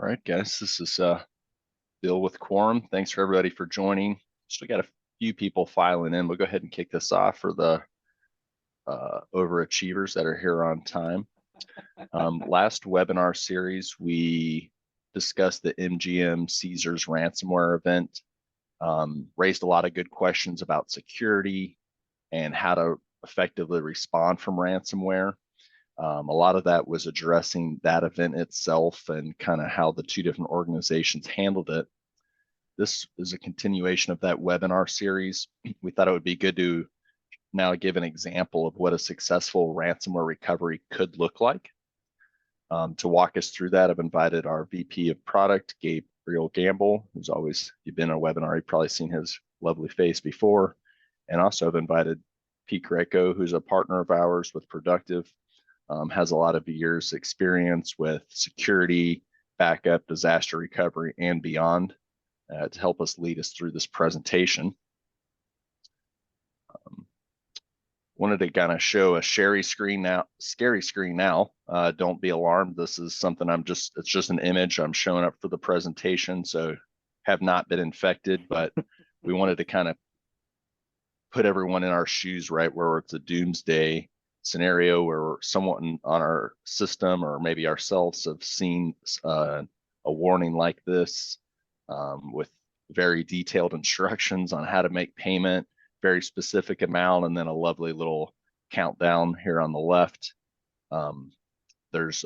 All right, guys, this is Bill with Quorum. Thanks for everybody for joining. So we got a few people filing in. We'll go ahead and kick this off for the overachievers that are here on time. Last webinar series, we discussed the MGM Caesars ransomware event, raised a lot of good questions about security and how to effectively respond from ransomware. A lot of that was addressing that event itself and kind of how the two different organizations handled it. This is a continuation of that webinar series. We thought it would be good to now give an example of what a successful ransomware recovery could look like. To walk us through that, I've invited our VP of Product, Gabriel Gamble, who's always, you've been in a webinar, you've probably seen his lovely face before. And also I've invited Pete Greco, who's a partner of ours with Productive, has a lot of years experience with security, backup, disaster recovery, and beyond to help us lead us through this presentation. Wanted to kind of show a scary screen now. Don't be alarmed. This is something it's just an image I'm showing up for the presentation. So have not been infected, but we wanted to kind of put everyone in our shoes, right? Where it's a doomsday scenario where someone on our system or maybe ourselves have seen a warning like this with very detailed instructions on how to make payment, very specific amount, and then a lovely little countdown here on the left. Here's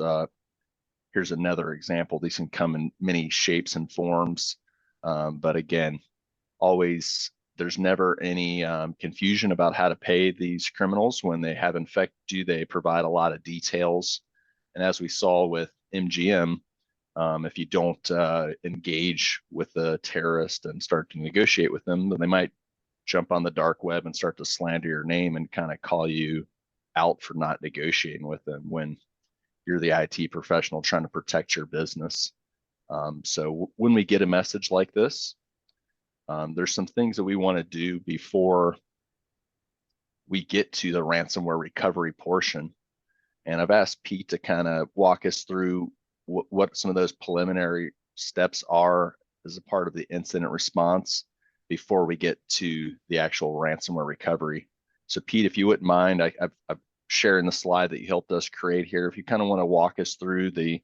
another example. These can come in many shapes and forms, but again, always there's never any confusion about how to pay these criminals when they have infected you. They provide a lot of details. And as we saw with MGM, if you don't engage with the terrorist and start to negotiate with them, then they might jump on the dark web and start to slander your name and kind of call you out for not negotiating with them when you're the IT professional trying to protect your business. So when we get a message like this, there's some things that we want to do before we get to the ransomware recovery portion. And I've asked Pete to kind of walk us through what some of those preliminary steps are as a part of the incident response before we get to the actual ransomware recovery. So Pete, if you wouldn't mind, I'm sharing the slide that you helped us create here. If you kind of want to walk us through the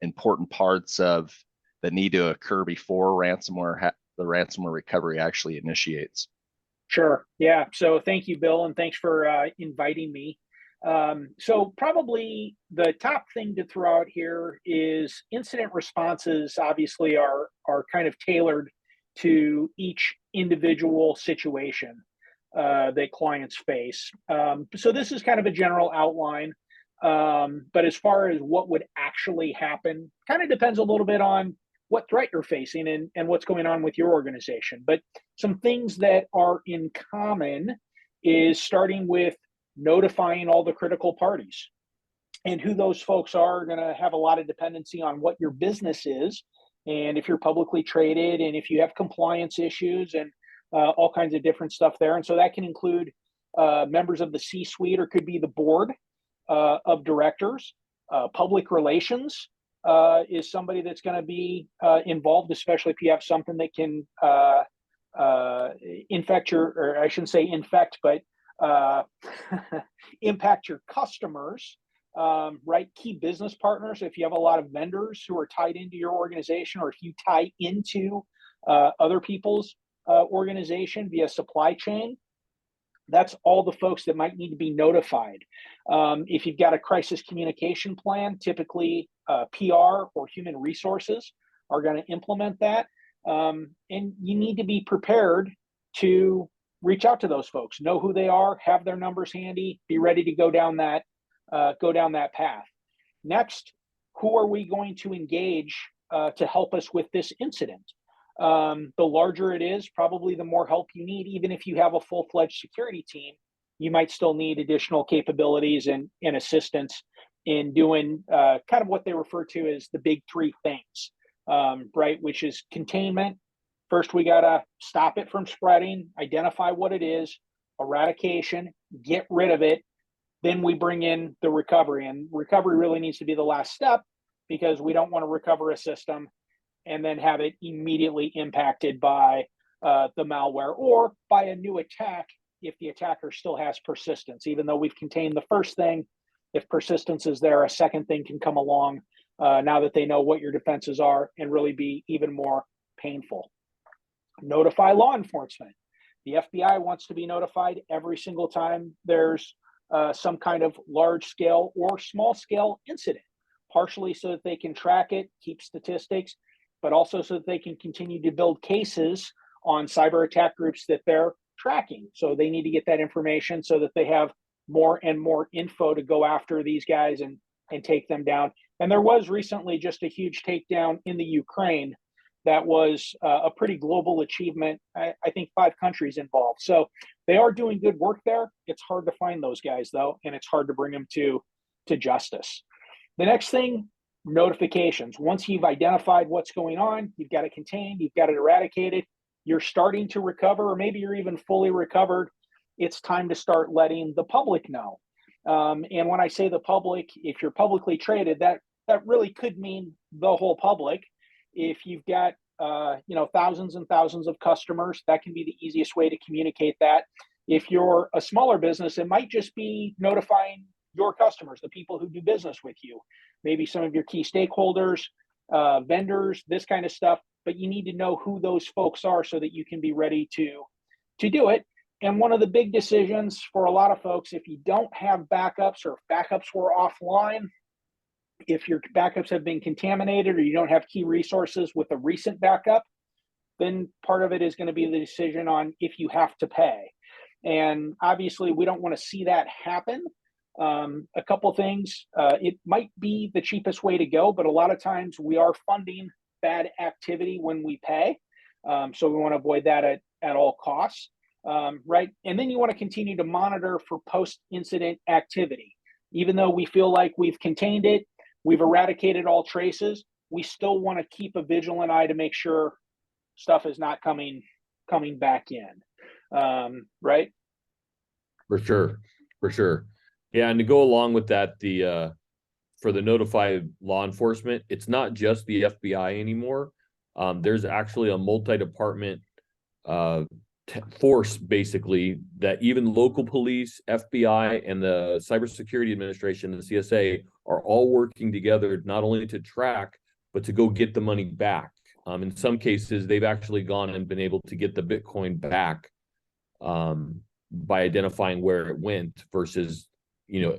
important parts of that need to occur before the ransomware recovery actually initiates. Sure. Yeah. So thank you, Bill, and thanks for inviting me. So probably the top thing to throw out here is incident responses obviously are kind of tailored to each individual situation that clients face. So this is kind of a general outline. But as far as what would actually happen, kind of depends a little bit on what threat you're facing and what's going on with your organization. But some things that are in common is starting with notifying all the critical parties. And who those folks are going to have a lot of dependency on what your business is, and if you're publicly traded, and if you have compliance issues, and all kinds of different stuff there. And so that can include members of the C-suite, or could be the board of directors. Public relations is somebody that's going to be involved, especially if you have something that can infect or I shouldn't say infect, but impact your customers, right? Key business partners. If you have a lot of vendors who are tied into your organization, or if you tie into other people's organization via supply chain, that's all the folks that might need to be notified. If you've got a crisis communication plan, typically PR or human resources are going to implement that. And you need to be prepared to reach out to those folks, know who they are, have their numbers handy, be ready to go down that path. Next, who are we going to engage to help us with this incident? The larger it is, probably the more help you need. Even if you have a full-fledged security team, you might still need additional capabilities and assistance in doing kind of what they refer to as the big three things, right? Which is containment. First, we got to stop it from spreading, identify what it is, eradication, get rid of it. Then we bring in the recovery, and recovery really needs to be the last step, because we don't want to recover a system and then have it immediately impacted by the malware or by a new attack if the attacker still has persistence. Even though we've contained the first thing, if persistence is there, a second thing can come along now that they know what your defenses are and really be even more painful. Notify law enforcement. The FBI wants to be notified every single time there's some kind of large scale or small scale incident, partially so that they can track it, keep statistics, but also so that they can continue to build cases on cyber attack groups that they're tracking. So they need to get that information so that they have more and more info to go after these guys and take them down. And there was recently just a huge takedown in the Ukraine that was a pretty global achievement. I think 5 countries involved. So they are doing good work there. It's hard to find those guys though, and it's hard to bring them to justice. The next thing, notifications. Once you've identified what's going on, you've got it contained, you've got it eradicated, you're starting to recover, or maybe you're even fully recovered, it's time to start letting the public know. And when I say the public, if you're publicly traded, that really could mean the whole public. If you've got thousands and thousands of customers, that can be the easiest way to communicate that. If you're a smaller business, it might just be notifying your customers, the people who do business with you, maybe some of your key stakeholders, vendors, this kind of stuff. But you need to know who those folks are so that you can be ready to do it. And one of the big decisions for a lot of folks, if you don't have backups or if backups were offline, if your backups have been contaminated or you don't have key resources with a recent backup, then part of it is going to be the decision on if you have to pay. And obviously, we don't want to see that happen. A couple things, it might be the cheapest way to go, but a lot of times we are funding bad activity when we pay. So we want to avoid that at all costs, right? And then you want to continue to monitor for post-incident activity. Even though we feel like we've contained it, we've eradicated all traces, we still want to keep a vigilant eye to make sure stuff is not coming back in, right? For sure. Yeah, and to go along with that, for the notified law enforcement, it's not just the FBI anymore. There's actually a multi-department force, basically, that even local police, FBI, and the Cybersecurity Administration, the CSA, are all working together not only to track, but to go get the money back. In some cases, they've actually gone and been able to get the Bitcoin back by identifying where it went versus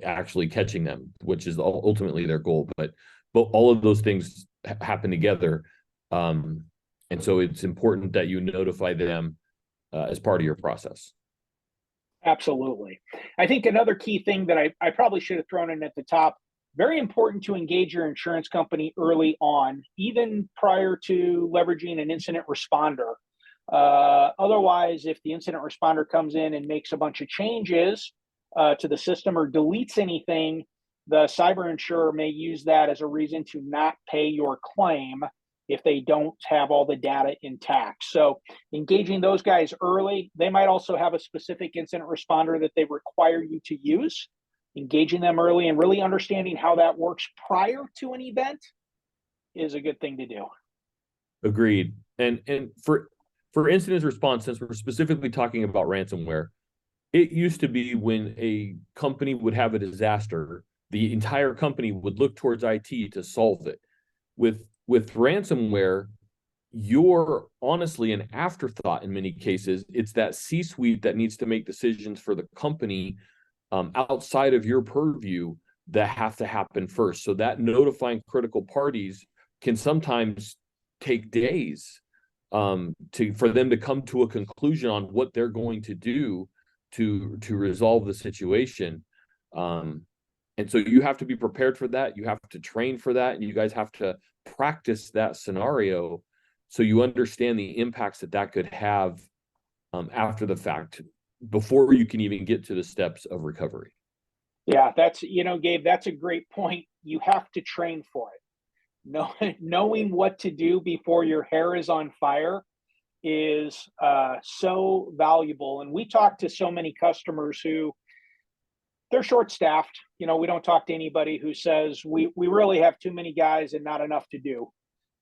actually catching them, which is ultimately their goal. But all of those things happen together, and so it's important that you notify them as part of your process. Absolutely. I think another key thing that I probably should have thrown in at the top, very important to engage your insurance company early on, even prior to leveraging an incident responder. Otherwise, if the incident responder comes in and makes a bunch of changes to the system or deletes anything, the cyber insurer may use that as a reason to not pay your claim if they don't have all the data intact. So engaging those guys early, they might also have a specific incident responder that they require you to use. Engaging them early and really understanding how that works prior to an event is a good thing to do. Agreed. And for incident response, since we're specifically talking about ransomware, it used to be when a company would have a disaster, the entire company would look towards IT to solve it. With ransomware, you're honestly an afterthought in many cases. It's that C-suite that needs to make decisions for the company outside of your purview that have to happen first. So that notifying critical parties can sometimes take days for them to come to a conclusion on what they're going to do to resolve the situation. And so you have to be prepared for that. You have to train for that. And you guys have to practice that scenario so you understand the impacts that could have after the fact, before you can even get to the steps of recovery. Yeah, that's, Gabe, that's a great point. You have to train for it. Knowing what to do before your hair is on fire is so valuable. And we talk to so many customers who they're short-staffed. You know, we don't talk to anybody who says we really have too many guys and not enough to do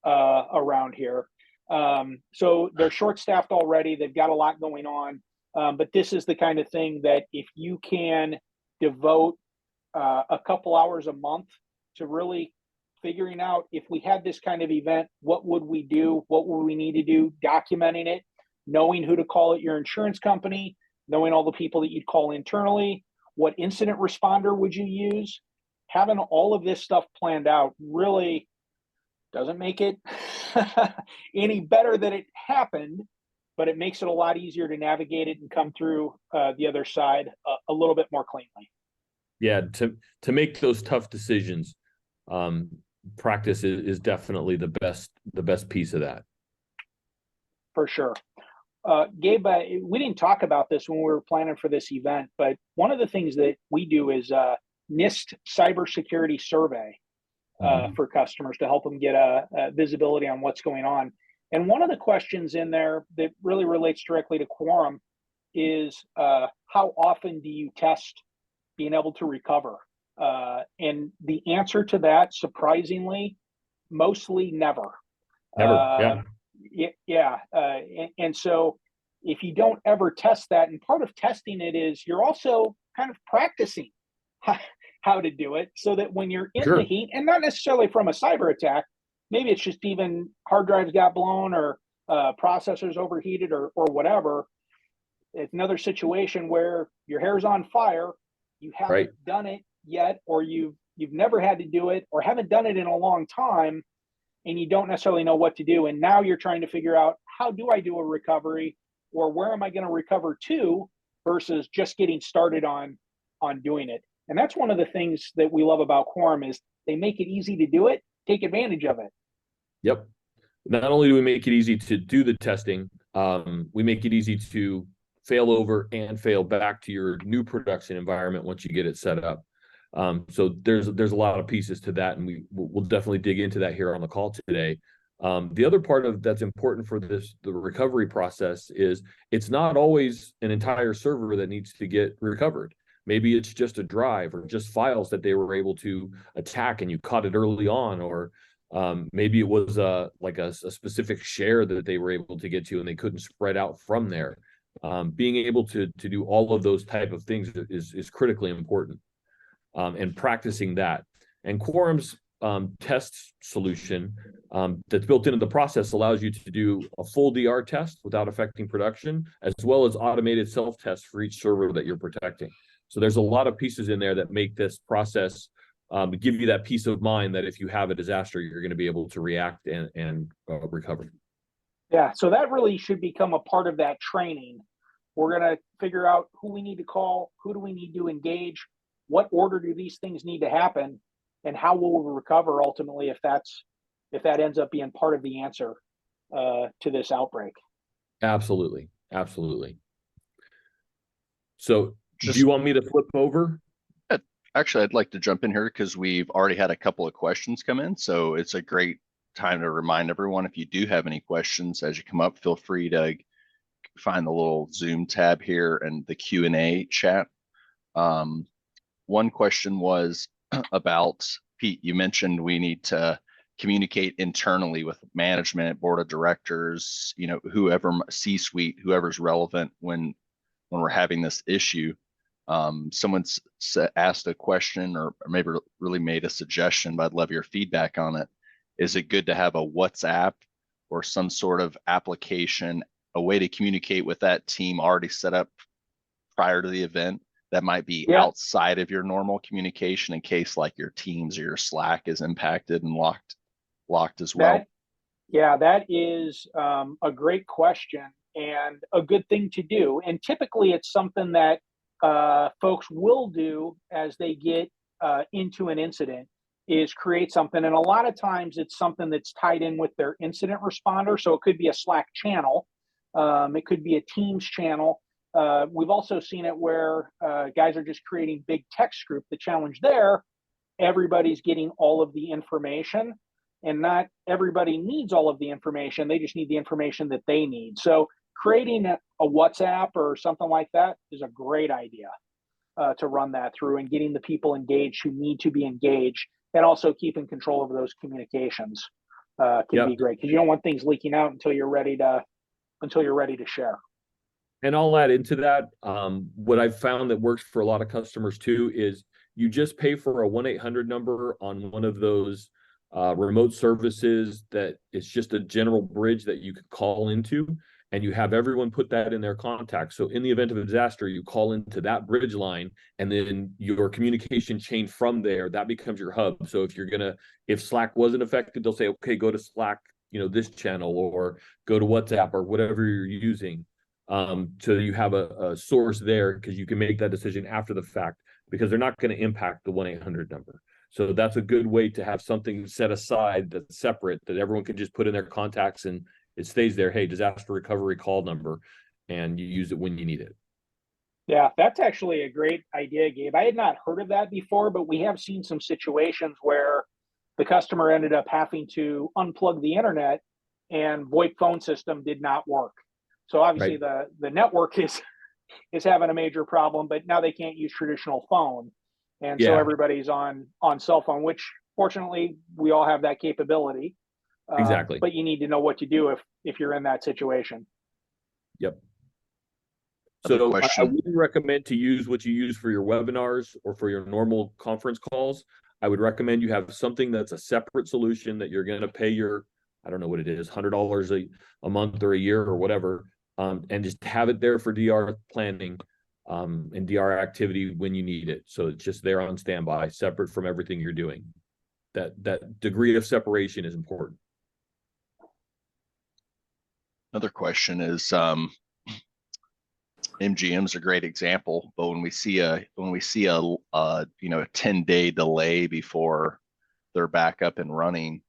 around here. So they're short-staffed already. They've got a lot going on. But this is the kind of thing that if you can devote a couple hours a month to really figuring out, if we had this kind of event, what would we do? What would we need to do? Documenting it, knowing who to call at your insurance company, knowing all the people that you'd call internally, what incident responder would you use? Having all of this stuff planned out really doesn't make it any better that it happened, but it makes it a lot easier to navigate it and come through the other side a little bit more cleanly. Yeah, to make those tough decisions, practice is definitely the best piece of that. For sure. Gabe, we didn't talk about this when we were planning for this event, but one of the things that we do is NIST cybersecurity survey for customers to help them get a visibility on what's going on. And one of the questions in there that really relates directly to Quorum is how often do you test being able to recover? And the answer to that, surprisingly, mostly never. Never, yeah. And so if you don't ever test that, and part of testing it is you're also kind of practicing how to do it so that when you're in the heat, and not necessarily from a cyber attack, maybe it's just even hard drives got blown or processors overheated or whatever. It's another situation where your hair's on fire, you haven't done it yet, or you've never had to do it or haven't done it in a long time, and you don't necessarily know what to do. And now you're trying to figure out, how do I do a recovery, or where am I going to recover to, versus just getting started on doing it. And that's one of the things that we love about Quorum is they make it easy to do it. Take advantage of it. Yep. Not only do we make it easy to do the testing, we make it easy to fail over and fail back to your new production environment once you get it set up. So there's a lot of pieces to that, and we'll definitely dig into that here on the call today. The other part of that's important for the recovery process is it's not always an entire server that needs to get recovered. Maybe it's just a drive or just files that they were able to attack and you caught it early on, or maybe it was like a specific share that they were able to get to and they couldn't spread out from there. Being able to do all of those type of things is critically important, and practicing that. And Quorum's test solution that's built into the process allows you to do a full DR test without affecting production, as well as automated self-tests for each server that you're protecting. So there's a lot of pieces in there that make this process give you that peace of mind that if you have a disaster, you're going to be able to react and recover. Yeah, so that really should become a part of that training. We're going to figure out who we need to call, who do we need to engage, what order do these things need to happen, and how will we recover ultimately if that ends up being part of the answer to this outbreak. Absolutely. So do you want me to flip over? Actually, I'd like to jump in here because we've already had a couple of questions come in. So it's a great time to remind everyone, if you do have any questions as you come up, feel free to find the little Zoom tab here and the Q&A chat. One question was about, Pete, you mentioned we need to communicate internally with management, board of directors, whoever, C-suite, whoever's relevant when we're having this issue. Someone's asked a question or maybe really made a suggestion, but I'd love your feedback on it. Is it good to have a WhatsApp or some sort of application, a way to communicate with that team already set up prior to the event that might be outside of your normal communication in case like your Teams or your Slack is impacted and locked as well? That is a great question and a good thing to do. And typically it's something that folks will do as they get into an incident, is create something. And a lot of times it's something that's tied in with their incident responder. So it could be a Slack channel. It could be a Teams channel. We've also seen it where guys are just creating big text group. The challenge there, everybody's getting all of the information, and not everybody needs all of the information. They just need the information that they need. So creating a WhatsApp or something like that is a great idea. to run that through, and getting the people engaged who need to be engaged, and also keeping control over those communications can be great, because you don't want things leaking out until you're ready to share. And I'll add into that, what I've found that works for a lot of customers too is you just pay for a 1-800 number on one of those remote services that it's just a general bridge that you can call into, and you have everyone put that in their contacts. So in the event of a disaster, you call into that bridge line, and then your communication chain from there, that becomes your hub. So if Slack wasn't affected, they'll say, okay, go to Slack, this channel, or go to WhatsApp or whatever you're using. So you have a source there, because you can make that decision after the fact, because they're not going to impact the 1-800 number. So that's a good way to have something set aside that's separate, that everyone can just put in their contacts, and it stays there. Hey, disaster recovery call number, and you use it when you need it. Yeah, that's actually a great idea, Gabe. I had not heard of that before, but we have seen some situations where the customer ended up having to unplug the internet and VoIP phone system did not work. So obviously the network is having a major problem, but now they can't use traditional phone. And so everybody's on cell phone, which fortunately we all have that capability. Exactly. But you need to know what to do if you're in that situation. Yep. So I wouldn't recommend to use what you use for your webinars or for your normal conference calls. I would recommend you have something that's a separate solution that you're going to pay your, I don't know what it is, $100 a month or a year or whatever, and just have it there for DR planning and DR activity when you need it. So it's just there on standby, separate from everything you're doing. That degree of separation is important. Another question is, MGM's a great example, but when we see a 10-day delay before they're back up and running,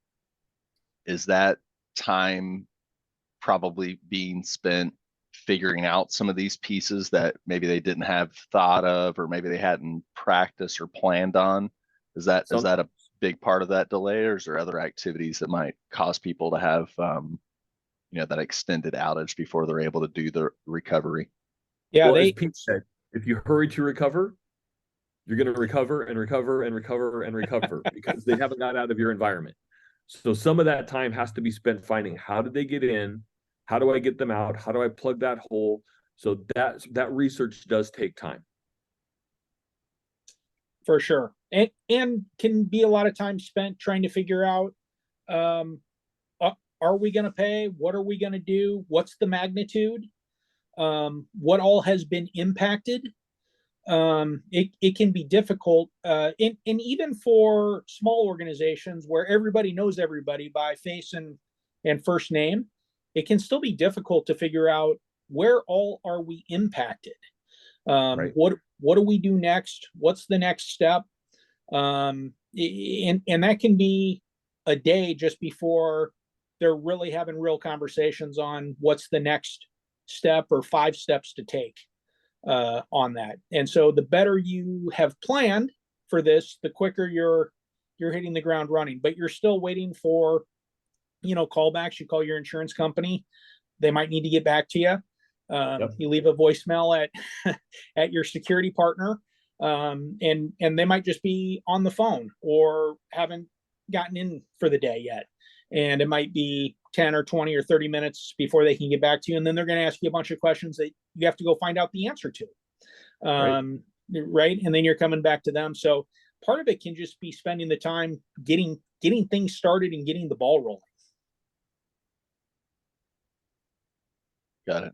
is that time probably being spent figuring out some of these pieces that maybe they didn't have thought of, or maybe they hadn't practiced or planned on? Is that a big part of that delay, or is there other activities that might cause people to have that extended outage before they're able to do the recovery? Yeah, as Pete said, if you hurry to recover, you're going to recover and recover and recover and recover because they haven't got out of your environment. So some of that time has to be spent finding, how did they get in? How do I get them out? How do I plug that hole? So that research does take time. For sure. And can be a lot of time spent trying to figure out, are we going to pay? What are we going to do? What's the magnitude? What all has been impacted? It can be difficult, and even for small organizations where everybody knows everybody by face and first name, it can still be difficult to figure out where all are we impacted. What do we do next? What's the next step? And that can be a day just before they're really having real conversations on what's the next step or 5 steps to take on that. And so the better you have planned for this, the quicker you're hitting the ground running. But you're still waiting for callbacks. You call your insurance company, they might need to get back to you. You leave a voicemail at your security partner, and they might just be on the phone or haven't gotten in for the day yet. And it might be 10 or 20 or 30 minutes before they can get back to you. And then they're going to ask you a bunch of questions that you have to go find out the answer to. Right. And then you're coming back to them. So part of it can just be spending the time getting things started and getting the ball rolling. Got it.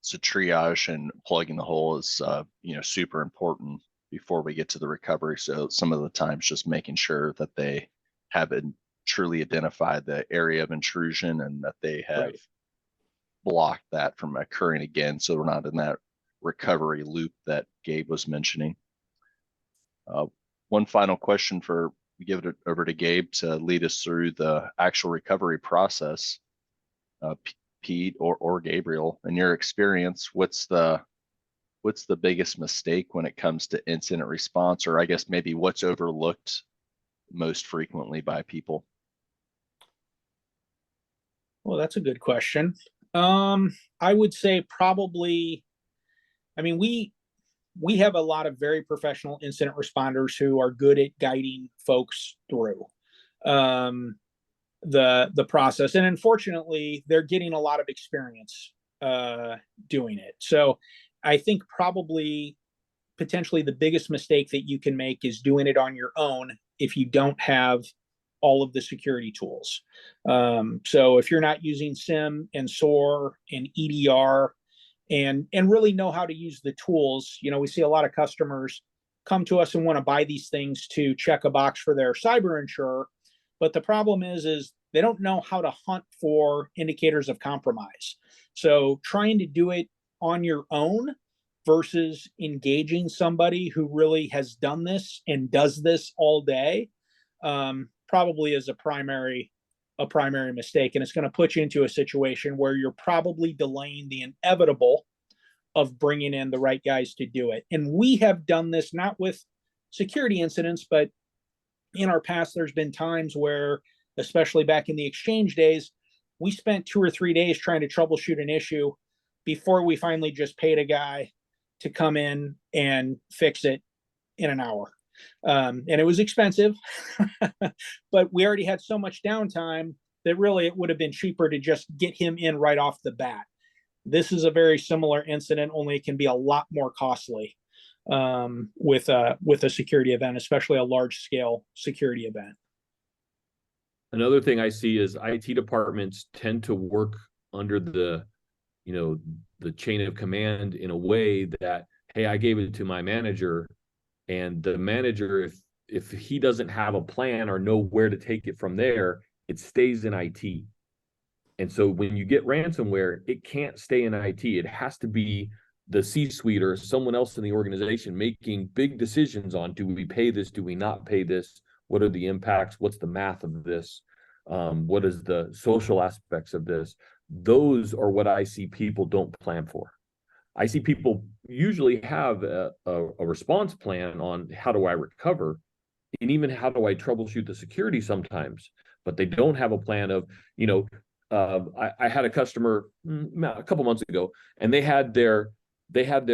So triage and plugging the hole is, super important before we get to the recovery. So some of the times just making sure that they haven't truly identified the area of intrusion and that they have blocked that from occurring again. So we're not in that recovery loop that Gabe was mentioning. One final question we give it over to Gabe to lead us through the actual recovery process. Pete or Gabriel, in your experience, what's the biggest mistake when it comes to incident response, or I guess maybe what's overlooked most frequently by people? Well, that's a good question. I would say probably, we have a lot of very professional incident responders who are good at guiding folks through the process, and unfortunately, they're getting a lot of experience doing it. So, I think probably potentially the biggest mistake that you can make is doing it on your own if you don't have all of the security tools. So if you're not using SIM and SOAR and EDR and really know how to use the tools, we see a lot of customers come to us and want to buy these things to check a box for their cyber insurer. But the problem is they don't know how to hunt for indicators of compromise. So trying to do it on your own versus engaging somebody who really has done this and does this all day, probably is a primary mistake. And it's going to put you into a situation where you're probably delaying the inevitable of bringing in the right guys to do it. And we have done this not with security incidents, but in our past, there's been times where, especially back in the Exchange days, we spent 2 or 3 days trying to troubleshoot an issue before we finally just paid a guy to come in and fix it in an hour. And it was expensive, but we already had so much downtime that really it would have been cheaper to just get him in right off the bat. This is a very similar incident, only it can be a lot more costly with a security event, especially a large scale security event. Another thing I see is IT departments tend to work under the chain of command in a way that, hey, I gave it to my manager, and the manager, if he doesn't have a plan or know where to take it from there, it stays in IT. And so when you get ransomware, it can't stay in IT. It has to be the C-suite or someone else in the organization making big decisions on, do we pay this? Do we not pay this? What are the impacts? What's the math of this? What is the social aspects of this? Those are what I see people don't plan for. I see people usually have a response plan on how do I recover, and even how do I troubleshoot the security sometimes, but they don't have a plan of, I had a customer a couple months ago, and they had their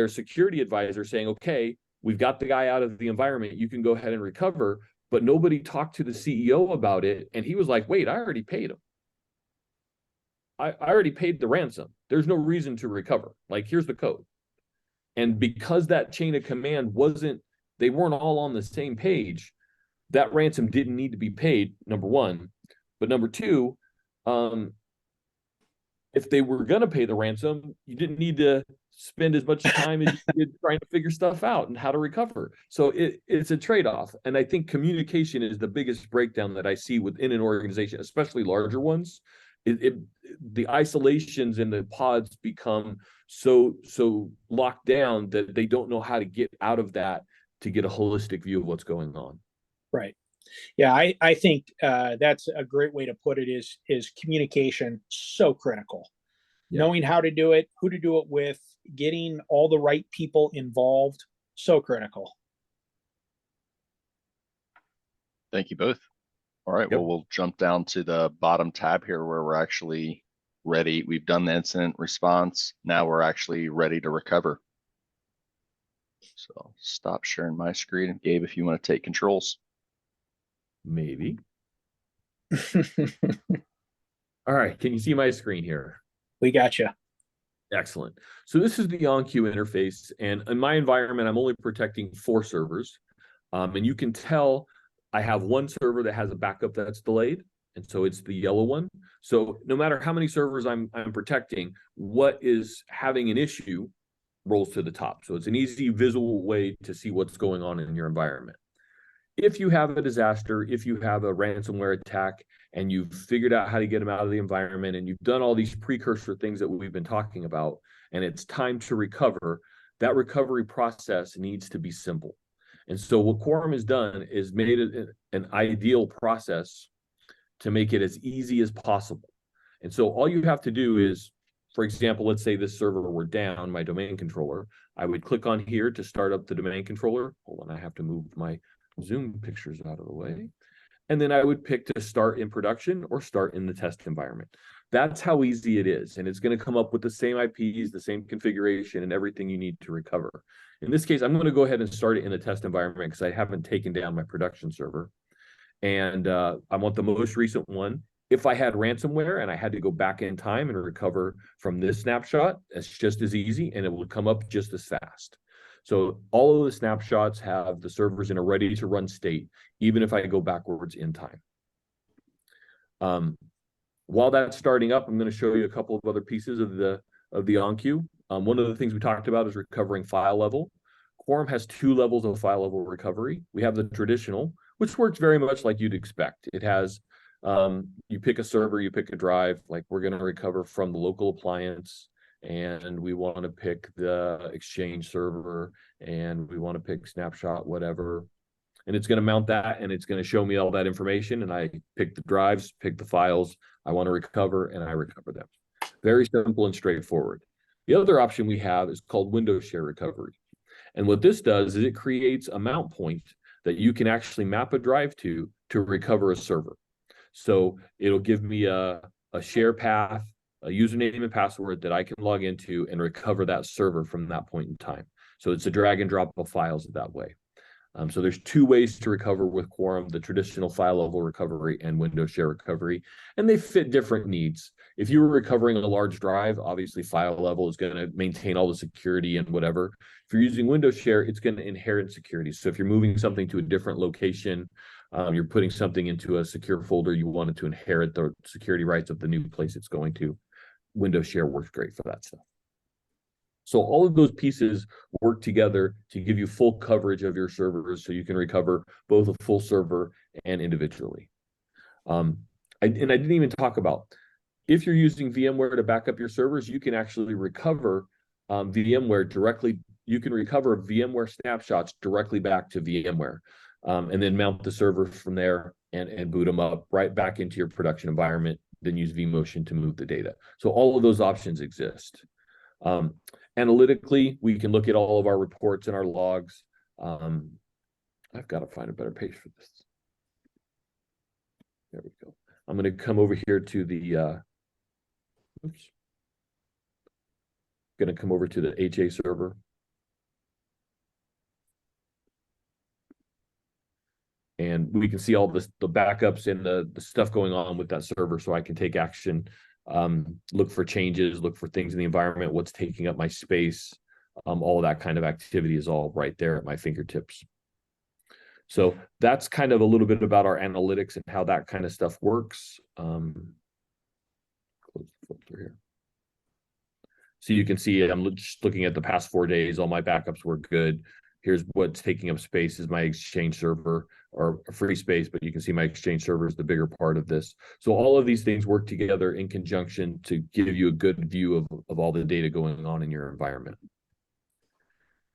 security advisor saying, okay, we've got the guy out of the environment, you can go ahead and recover, but nobody talked to the CEO about it. And he was like, wait, I already paid him. I already paid the ransom. There's no reason to recover. Like, here's the code. And because that chain of command they weren't all on the same page, that ransom didn't need to be paid, number one. But number two, if they were going to pay the ransom, you didn't need to spend as much time as you did trying to figure stuff out and how to recover. So it's a trade-off. And I think communication is the biggest breakdown that I see within an organization, especially larger ones. The isolations in the pods become so locked down that they don't know how to get out of that to get a holistic view of what's going on. Right. Yeah, I think that's a great way to put it, is communication so critical. Yeah. Knowing how to do it, who to do it with, getting all the right people involved, so critical. Thank you both. All right, well, we'll jump down to the bottom tab here where we're actually ready. We've done the incident response. Now we're actually ready to recover. So I'll stop sharing my screen. Gabe, if you want to take controls. Maybe. All right, can you see my screen here? We got you. Excellent. So this is the on-queue interface, and in my environment, I'm only protecting 4 servers. And you can tell I have one server that has a backup that's delayed, and so it's the yellow one. So no matter how many servers I'm protecting, what is having an issue rolls to the top. So it's an easy visual way to see what's going on in your environment. If you have a disaster, if you have a ransomware attack, and you've figured out how to get them out of the environment, and you've done all these precursor things that we've been talking about, and it's time to recover, that recovery process needs to be simple. And so what Quorum has done is made it an ideal process to make it as easy as possible. And so all you have to do is, for example, let's say this server were down, my domain controller. I would click on here to start up the domain controller. Hold on, I have to move my Zoom pictures out of the way. and then I would pick to start in production or start in the test environment. That's how easy it is. And it's going to come up with the same IPs, the same configuration, and everything you need to recover. In this case, I'm going to go ahead and start it in the test environment because I haven't taken down my production server. And I want the most recent one. If I had ransomware and I had to go back in time and recover from this snapshot, it's just as easy and it will come up just as fast. So all of the snapshots have the servers in a ready to run state, even if I go backwards in time. While that's starting up, I'm going to show you a couple of other pieces of the OnQ. One of the things we talked about is recovering file level. Quorum has 2 levels of file level recovery. We have the traditional, which works very much like you'd expect. It has, you pick a server, you pick a drive, like we're going to recover from the local appliance, and we want to pick the Exchange server, and we want to pick snapshot, whatever. And it's going to mount that, and it's going to show me all that information, and I pick the drives, pick the files I want to recover, and I recover them. Very simple and straightforward. The other option we have is called Windows Share Recovery. And what this does is it creates a mount point that you can actually map a drive to recover a server. So it'll give me a share path, a username and password that I can log into and recover that server from that point in time. So it's a drag and drop of files that way. So there's 2 ways to recover with Quorum: the traditional file level recovery and Windows Share Recovery, and they fit different needs. If you were recovering a large drive, obviously file level is going to maintain all the security and whatever. If you're using Windows Share, it's going to inherit security. So if you're moving something to a different location, you're putting something into a secure folder, you want it to inherit the security rights of the new place it's going to. Windows Share works great for that stuff. So all of those pieces work together to give you full coverage of your servers, so you can recover both a full server and individually. I didn't even talk about, if you're using VMware to back up your servers, you can actually recover VMware directly. You can recover VMware snapshots directly back to VMware, and then mount the server from there and boot them up right back into your production environment, then use vMotion to move the data. So all of those options exist. Analytically, we can look at all of our reports and our logs. I've got to find a better page for this. There we go. I'm going to come over here to the, going to come over to the HA server. And we can see all the backups and the stuff going on with that server, so I can take action, look for changes, look for things in the environment, what's taking up my space. All of that kind of activity is all right there at my fingertips. So that's kind of a little bit about our analytics and how that kind of stuff works. Close the filter here. So you can see I'm just looking at the past 4 days. All my backups were good. Here's what's taking up space is my Exchange server, or free space, but you can see my Exchange server is the bigger part of this. So all of these things work together in conjunction to give you a good view of all the data going on in your environment.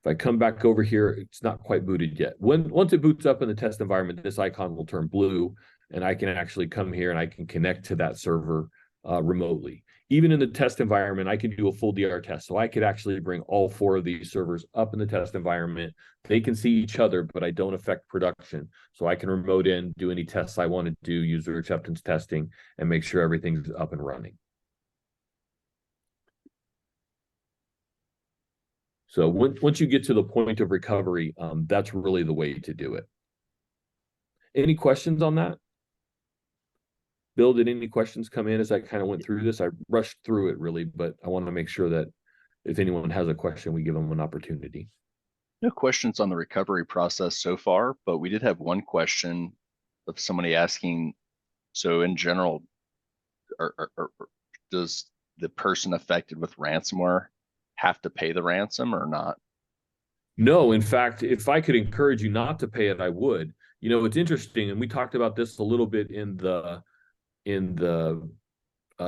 If I come back over here, it's not quite booted yet. Once it boots up in the test environment, this icon will turn blue, and I can actually come here and I can connect to that server remotely. Even in the test environment, I can do a full DR test. So I could actually bring all 4 of these servers up in the test environment. They can see each other, but I don't affect production. So I can remote in, do any tests I want to do, user acceptance testing, and make sure everything's up and running. So once you get to the point of recovery, that's really the way to do it. Any questions on that? Bill, did any questions come in as I kind of went through this? I rushed through it really, but I want to make sure that if anyone has a question, we give them an opportunity. No questions on the recovery process so far, but we did have one question of somebody asking, so in general, does the person affected with ransomware have to pay the ransom or not? No, in fact, if I could encourage you not to pay it, I would. You know, it's interesting, and we talked about this a little bit in the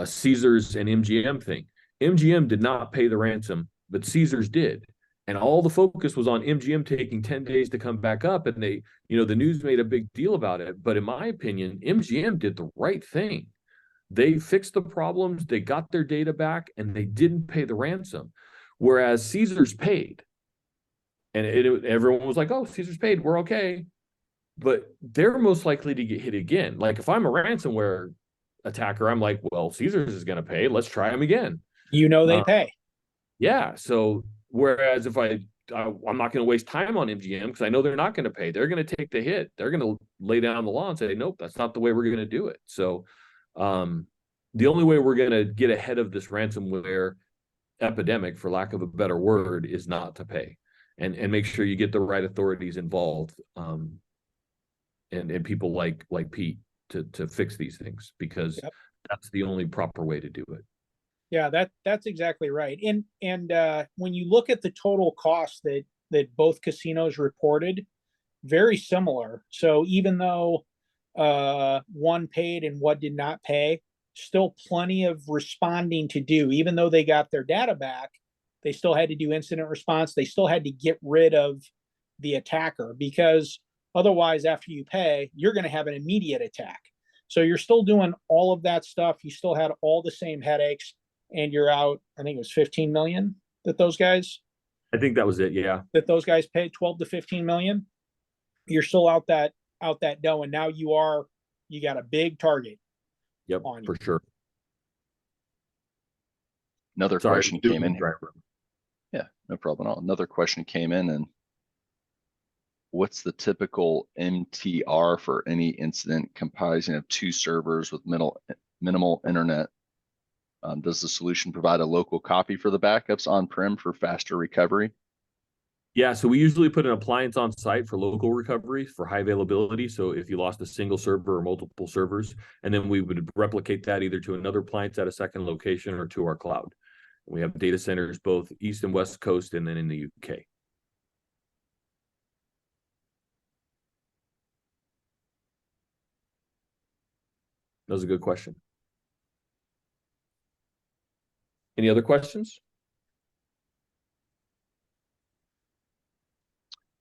Caesars and MGM thing. MGM did not pay the ransom, but Caesars did. And all the focus was on MGM taking 10 days to come back up. And they, the news made a big deal about it. But in my opinion, MGM did the right thing. They fixed the problems, they got their data back, and they didn't pay the ransom. Whereas Caesars paid. And everyone was like, oh, Caesars paid, we're okay. but they're most likely to get hit again. Like if I'm a ransomware attacker, I'm like, well, Caesars is going to pay. Let's try them again. They pay. Yeah. So whereas if I'm not going to waste time on MGM because I know they're not going to pay. They're going to take the hit. They're going to lay down the law and say, nope, that's not the way we're going to do it. So the only way we're going to get ahead of this ransomware epidemic, for lack of a better word, is not to pay, and make sure you get the right authorities involved, and people like Pete to fix these things, because that's the only proper way to do it. Yeah, that's exactly right. And when you look at the total cost that both casinos reported, very similar. So even though one paid and one did not pay, still plenty of responding to do. Even though they got their data back, they still had to do incident response. They still had to get rid of the attacker, because otherwise, after you pay, you're going to have an immediate attack. So you're still doing all of that stuff. You still had all the same headaches, and you're out, I think it was 15 million that those guys. I think that was it. Yeah. That those guys paid 12 to 15 million. You're still out that dough, and now you got a big target. Yep, for sure. Another question came in here. Yeah, no problem at all. Another question came in, and what's the typical MTR for any incident comprising of 2 servers with minimal internet? Does the solution provide a local copy for the backups on-prem for faster recovery? Yeah, so we usually put an appliance on site for local recovery for high availability. So if you lost a single server or multiple servers, and then we would replicate that either to another appliance at a second location or to our cloud. We have data centers both East and West Coast, and then in the UK. That was a good question. Any other questions?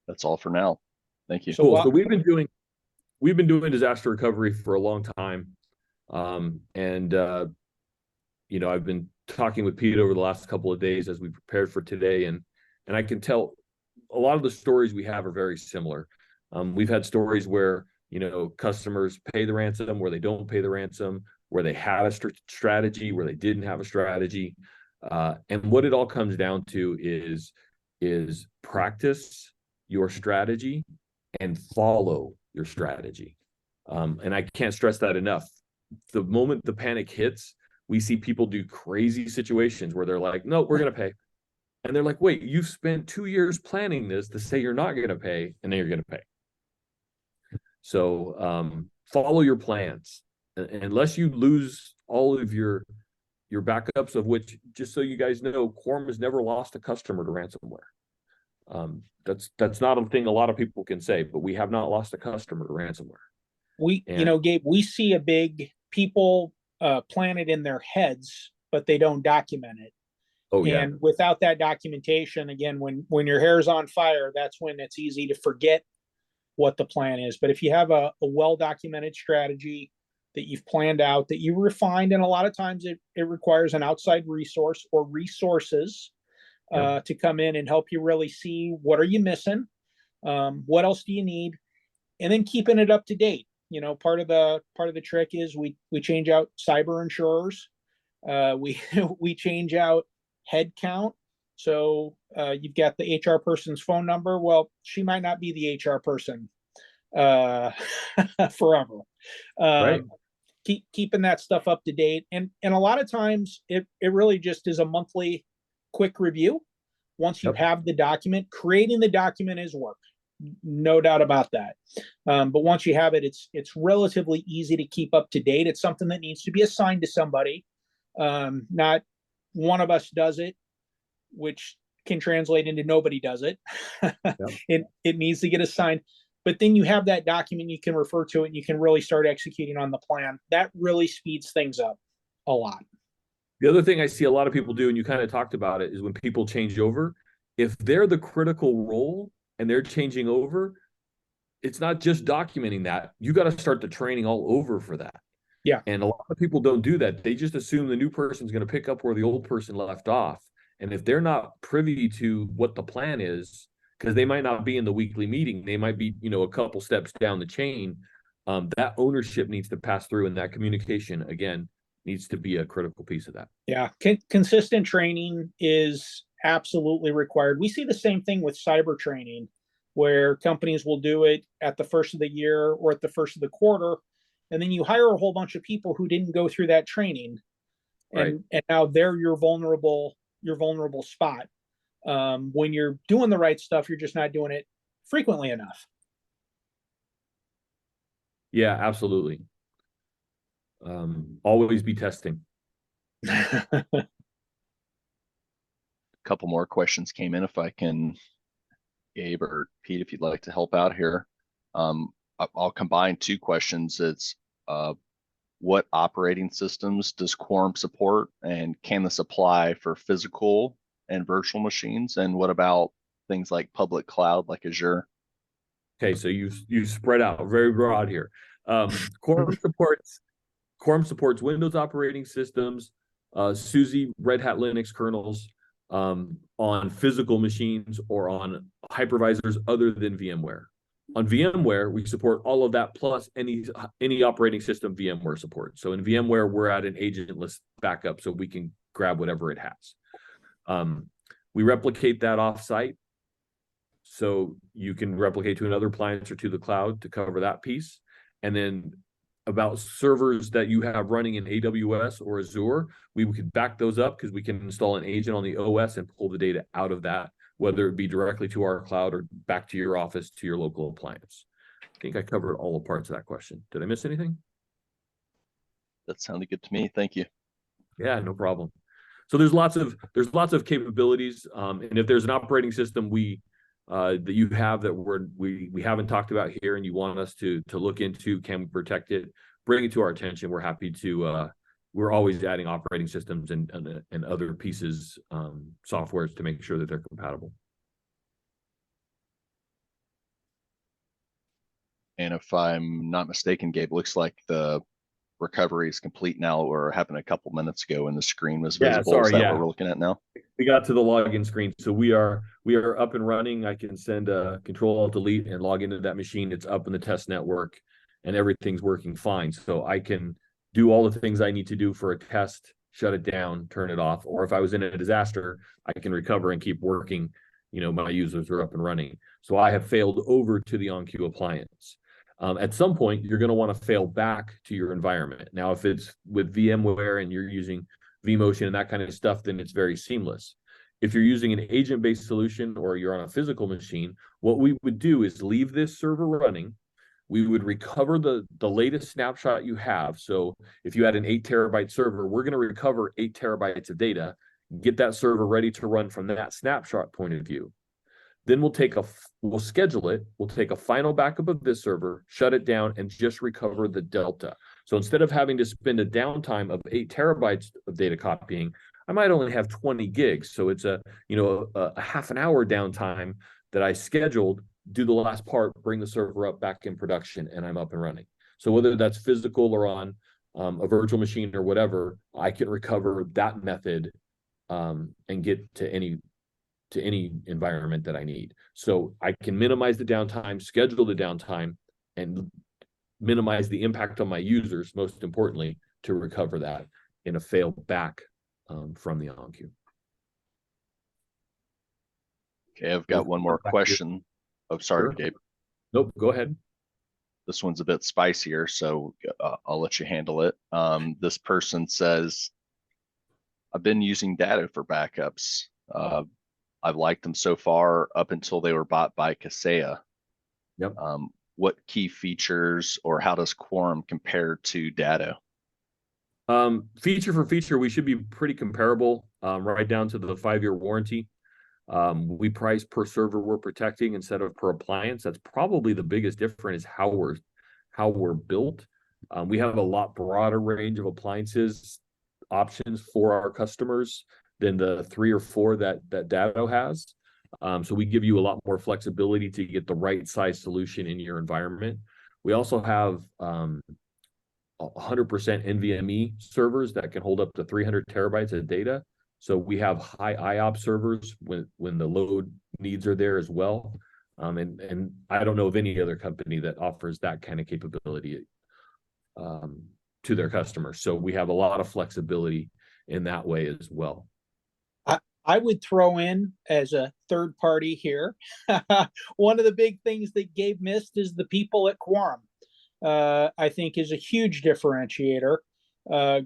That's all for now. Thank you. So, cool. So we've been doing disaster recovery for a long time. You know, I've been talking with Pete over the last couple of days as we prepared for today, and I can tell a lot of the stories we have are very similar. We've had stories where, you know, customers pay the ransom, where they don't pay the ransom, where they have a strategy, where they didn't have a strategy. And what it all comes down to is practice your strategy and follow your strategy. And I can't stress that enough. The moment the panic hits, we see people do crazy situations where they're like, no, we're going to pay. And they're like, wait, you've spent 2 years planning this to say you're not going to pay, and then you're going to pay. So follow your plans. Unless you lose all of your backups, of which, just so you guys know, Quorum has never lost a customer to ransomware. That's not a thing a lot of people can say, but we have not lost a customer to ransomware. You know, Gabe, we see a big people plan it in their heads, but they don't document it. Oh, yeah. And without that documentation, again, when your hair's on fire, that's when it's easy to forget what the plan is. But if you have a well-documented strategy that you've planned out, that you refined, and a lot of times it requires an outside resource or resources to come in and help you really see what are you missing, what else do you need, and then keeping it up to date. You know, part of the trick is we change out cyber insurers, we change out head count. So you've got the HR person's phone number. Well, she might not be the HR person forever. Right. Keeping that stuff up to date, and a lot of times it really just is a monthly quick review. Once you have the document, creating the document is work, no doubt about that. But once you have it, it's relatively easy to keep up to date. It's something that needs to be assigned to somebody. Not one of us does it, which can translate into nobody does it. It needs to get assigned. But then you have that document, you can refer to it, and you can really start executing on the plan. That really speeds things up a lot. The other thing I see a lot of people do, and you kind of talked about it, is when people change over, if they're the critical role and they're changing over, it's not just documenting that. You got to start the training all over for that. Yeah. And a lot of people don't do that. They just assume the new person's going to pick up where the old person left off. And if they're not privy to what the plan is, because they might not be in the weekly meeting. They might be, a couple steps down the chain. That ownership needs to pass through, and that communication, again, needs to be a critical piece of that. Yeah, consistent training is absolutely required. We see the same thing with cyber training, where companies will do it at the first of the year or at the first of the quarter, and then you hire a whole bunch of people who didn't go through that training, and now they're your vulnerable spot. When you're doing the right stuff, you're just not doing it frequently enough. Yeah, absolutely. Always be testing. Couple more questions came in. If I can, Gabe or Pete, if you'd like to help out here. I'll combine two questions. It's what operating systems does Quorum support, and can this apply for physical and virtual machines? And what about things like public cloud, like Azure? Okay, so you spread out very broad here. Quorum supports Windows operating systems, SUSE, Red Hat Linux kernels, on physical machines or on hypervisors other than VMware. On VMware, we support all of that plus any operating system VMware supports. So in VMware, we're at an agentless backup, so we can grab whatever it has. We replicate that offsite, so you can replicate to another appliance or to the cloud to cover that piece. And then about servers that you have running in AWS or Azure, we could back those up because we can install an agent on the OS and pull the data out of that, whether it be directly to our cloud or back to your office, to your local appliance. I think I covered all the parts of that question. Did I miss anything? That sounded good to me. Thank you. Yeah, no problem. So there's lots of capabilities, and if there's an operating system that you have that we haven't talked about here and you want us to look into, can we protect it, bring it to our attention. We're happy to, we're always adding operating systems and other pieces, softwares to make sure that they're compatible. And if I'm not mistaken, Gabe, looks like the recovery is complete now, or happened a couple minutes ago and the screen was visible. Sorry, is that what we're looking at now? We got to the login screen, so we are up and running. I can send a Control-Alt-Delete and log into that machine. It's up in the test network, and everything's working fine. So I can do all the things I need to do for a test, shut it down, turn it off. Or if I was in a disaster, I can recover and keep working. My users are up and running. So I have failed over to the OnQ appliance. At some point, you're going to want to fail back to your environment. Now, if it's with VMware and you're using vMotion and that kind of stuff, then it's very seamless. If you're using an agent-based solution or you're on a physical machine, what we would do is leave this server running. We would recover the latest snapshot you have. So if you had an 8 terabyte server, we're going to recover 8 terabytes of data, get that server ready to run from that snapshot point of view. Then we'll schedule it. We'll take a final backup of this server, shut it down, and just recover the delta. So instead of having to spend a downtime of 8 terabytes of data copying, I might only have 20 gigs. So it's a half an hour downtime that I scheduled, do the last part, bring the server up back in production, and I'm up and running. So whether that's physical or on a virtual machine or whatever, I can recover that method and get to any environment that I need. So I can minimize the downtime, schedule the downtime, and minimize the impact on my users, most importantly, to recover that in a fail back from the OnQ. Okay, I've got one more question. Oh, sorry, Gabe. Nope, go ahead. This one's a bit spicier, so I'll let you handle it. This person says, I've been using Datto for backups. I've liked them so far up until they were bought by Kaseya. Yep. What key features, or how does Quorum compare to Datto? Feature for feature, we should be pretty comparable, right down to the 5-year warranty. We price per server we're protecting instead of per appliance. That's probably the biggest difference, is how we're built. We have a lot broader range of appliances options for our customers than the 3 or 4 that Datto has. So we give you a lot more flexibility to get the right size solution in your environment. We also have 100% NVMe servers that can hold up to 300 terabytes of data. So we have high IOP servers when the load needs are there as well. And I don't know of any other company that offers that kind of capability to their customers. So we have a lot of flexibility in that way as well. I would throw in as a third party here. One of the big things that Gabe missed is the people at Quorum. I think is a huge differentiator.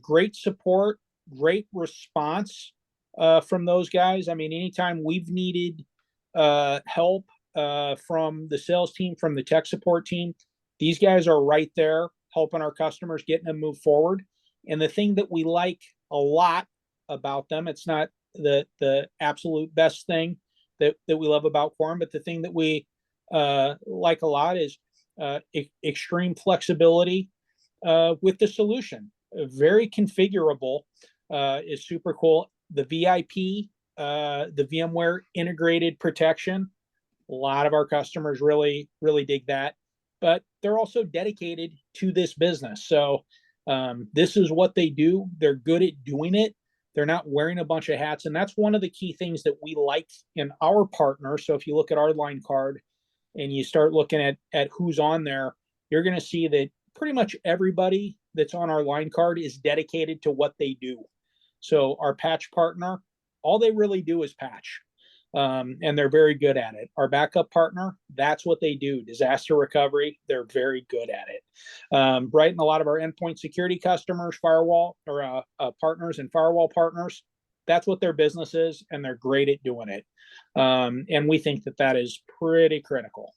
Great support, great response from those guys. I mean, anytime we've needed help from the sales team, from the tech support team, these guys are right there helping our customers, getting them move forward. And the thing that we like a lot about them, it's not the absolute best thing that we love about Quorum, but the thing that we like a lot is extreme flexibility with the solution. Very configurable is super cool. The VIP, the VMware integrated protection, a lot of our customers really dig that, but they're also dedicated to this business. So this is what they do. They're good at doing it. They're not wearing a bunch of hats. And that's one of the key things that we like in our partners. So if you look at our line card and you start looking at who's on there, you're going to see that pretty much everybody that's on our line card is dedicated to what they do. So our patch partner, all they really do is patch. And they're very good at it. Our backup partner, that's what they do. Disaster recovery, they're very good at it. Right, and a lot of our endpoint security customers, firewall or partners and firewall partners, that's what their business is, and they're great at doing it. And we think that is pretty critical.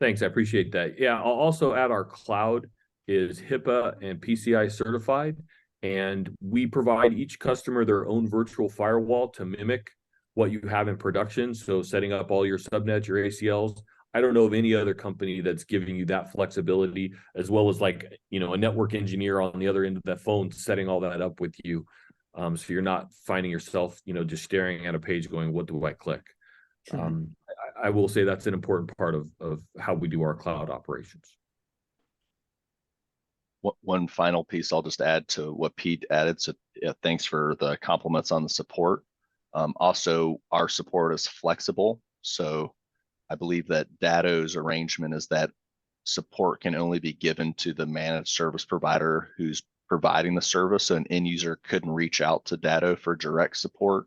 Thanks, I appreciate that. Yeah, I'll also add our cloud is HIPAA and PCI certified, and we provide each customer their own virtual firewall to mimic what you have in production. So setting up all your subnets, your ACLs. I don't know of any other company that's giving you that flexibility, as well as like, you know, a network engineer on the other end of that phone setting all that up with you. So you're not finding yourself, you know, just staring at a page going, what do I click? I will say that's an important part of how we do our cloud operations. One final piece I'll just add to what Pete added. So yeah, thanks for the compliments on the support. Also, our support is flexible. So I believe that Datto's arrangement is that support can only be given to the managed service provider who's providing the service. So an end user couldn't reach out to Datto for direct support.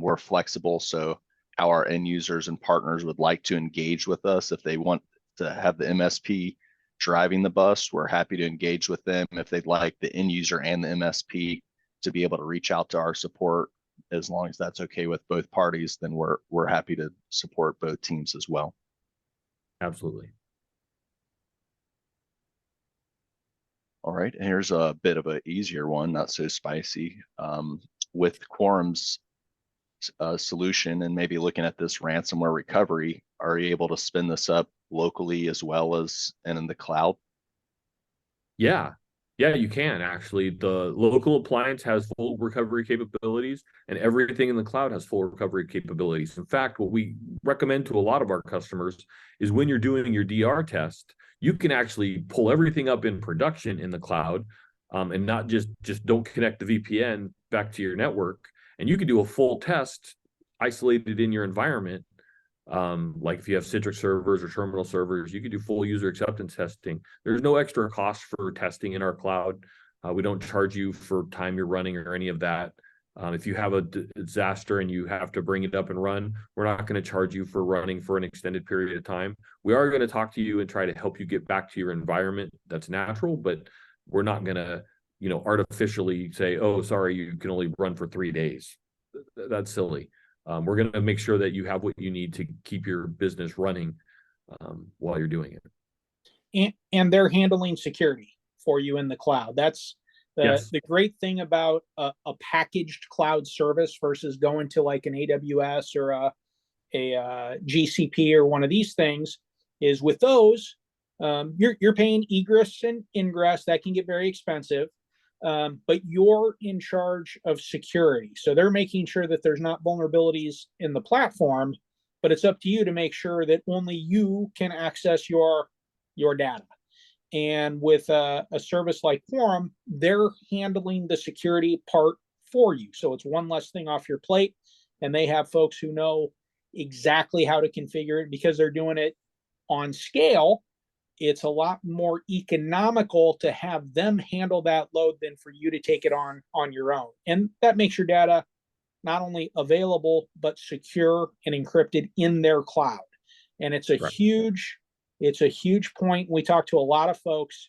We're flexible. So how our end users and partners would like to engage with us, if they want to have the MSP driving the bus, we're happy to engage with them. If they'd like the end user and the MSP to be able to reach out to our support, as long as that's okay with both parties, then we're happy to support both teams as well. Absolutely. All right, and here's a bit of an easier one, not so spicy. With Quorum's solution and maybe looking at this ransomware recovery, are you able to spin this up locally as well as and in the cloud? Yeah, you can actually. The local appliance has full recovery capabilities, and everything in the cloud has full recovery capabilities. In fact, what we recommend to a lot of our customers is when you're doing your DR test, you can actually pull everything up in production in the cloud, and not just don't connect the VPN back to your network, and you can do a full test isolated in your environment. Like if you have Citrix servers or terminal servers, you can do full user acceptance testing. There's no extra cost for testing in our cloud. We don't charge you for time you're running or any of that. If you have a disaster and you have to bring it up and run, we're not going to charge you for running for an extended period of time. We are going to talk to you and try to help you get back to your environment that's natural, but we're not going to, you know, artificially say, oh, sorry, you can only run for 3 days. That's silly. We're going to make sure that you have what you need to keep your business running while you're doing it. And they're handling security for you in the cloud. That's the great thing about a packaged cloud service versus going to like an AWS or a GCP or one of these things is with those, you're paying egress and ingress. That can get very expensive. But you're in charge of security. So they're making sure that there's not vulnerabilities in the platform, but it's up to you to make sure that only you can access your data. And with a service like Quorum, they're handling the security part for you. So it's one less thing off your plate, and they have folks who know exactly how to configure it because they're doing it on scale. It's a lot more economical to have them handle that load than for you to take it on your own. And that makes your data not only available, but secure and encrypted in their cloud. And it's a huge point. We talk to a lot of folks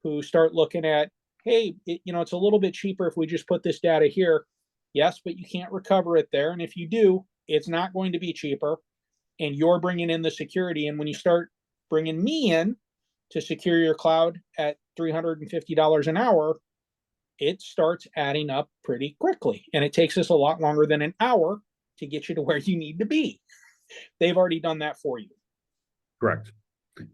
who start looking at, hey, it's a little bit cheaper if we just put this data here. Yes, but you can't recover it there. And if you do, it's not going to be cheaper. And you're bringing in the security. And when you start bringing me in to secure your cloud at $350 an hour, it starts adding up pretty quickly. And it takes us a lot longer than an hour to get you to where you need to be. They've already done that for you. Correct.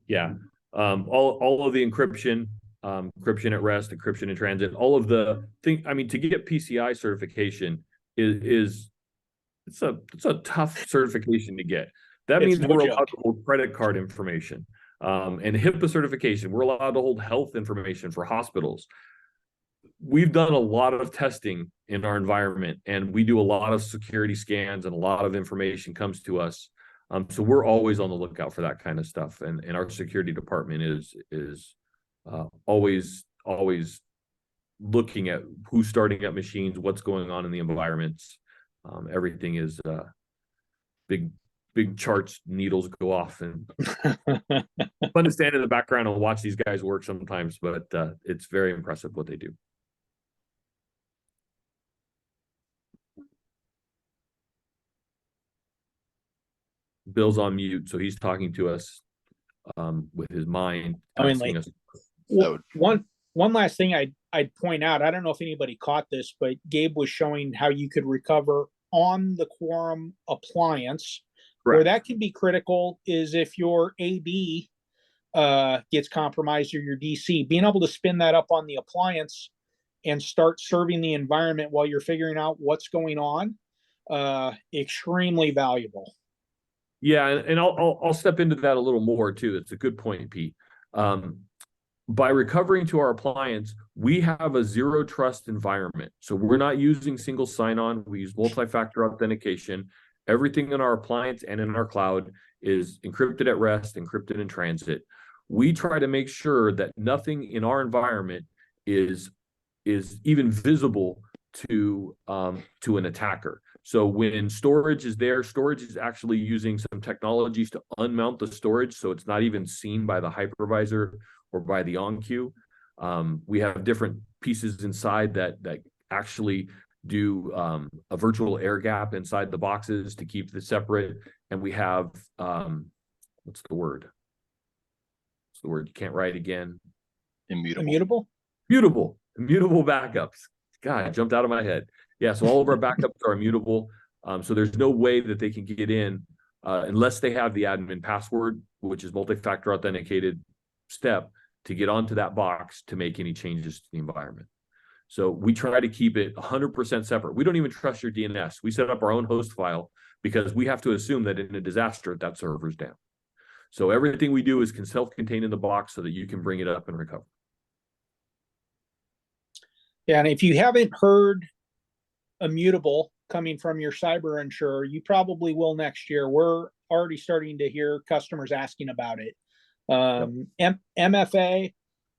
Yeah. All of the encryption, encryption at rest, encryption in transit, all of the thing. I mean, to get PCI certification it's a tough certification to get. That means we're allowed to hold credit card information, and HIPAA certification. We're allowed to hold health information for hospitals. We've done a lot of testing in our environment, and we do a lot of security scans, and a lot of information comes to us. So we're always on the lookout for that kind of stuff. And our security department is always looking at who's starting up machines, what's going on in the environments. Everything is big charts, needles go off, and fun to stand in the background and watch these guys work sometimes, but it's very impressive what they do. Bill's on mute, so he's talking to us with his mind. One last thing I'd point out, I don't know if anybody caught this, but Gabe was showing how you could recover on the Quorum appliance. Correct. Where that can be critical is if your AD gets compromised or your DC, being able to spin that up on the appliance and start serving the environment while you're figuring out what's going on, extremely valuable. Yeah, and I'll step into that a little more too. It's a good point, Pete. By recovering to our appliance, we have a zero trust environment. So we're not using single sign-on. We use multi-factor authentication. Everything in our appliance and in our cloud is encrypted at rest, encrypted in transit. We try to make sure that nothing in our environment is even visible to an attacker. So when storage is there, storage is actually using some technologies to unmount the storage, so it's not even seen by the hypervisor or by the on-queue. We have different pieces inside that actually do a virtual air gap inside the boxes to keep it separate. And we have, what's the word? What's the word? You can't write again. Immutable backups. God, it jumped out of my head. Yeah, so all of our backups are immutable. So there's no way that they can get in unless they have the admin password, which is multi-factor authenticated step to get onto that box to make any changes to the environment. So we try to keep it 100% separate. We don't even trust your DNS. We set up our own host file because we have to assume that in a disaster, that server's down. So everything we do is self-contained in the box so that you can bring it up and recover. Yeah, and if you haven't heard immutable coming from your cyber insurer, you probably will next year. We're already starting to hear customers asking about it. MFA,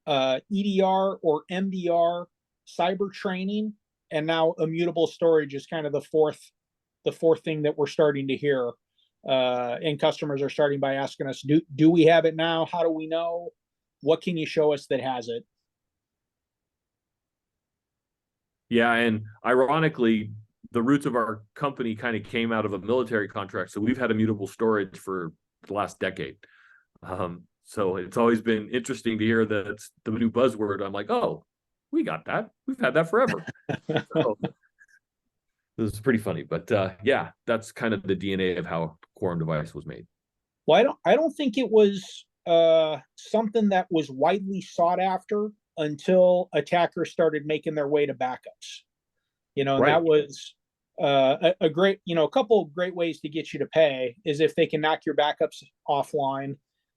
EDR or MDR, cyber training, and now immutable storage is kind of the fourth thing that we're starting to hear. And customers are starting by asking us, do we have it now? How do we know? What can you show us that has it? Yeah, and ironically, the roots of our company kind of came out of a military contract. So we've had immutable storage for the last decade. So it's always been interesting to hear that it's the new buzzword. I'm like, oh, we got that. We've had that forever. So, this is pretty funny, but yeah, that's kind of the DNA of how Quorum device was made. Well, I don't think it was something that was widely sought after until attackers started making their way to backups. Right. That was a great, a couple of great ways to get you to pay is if they can knock your backups offline,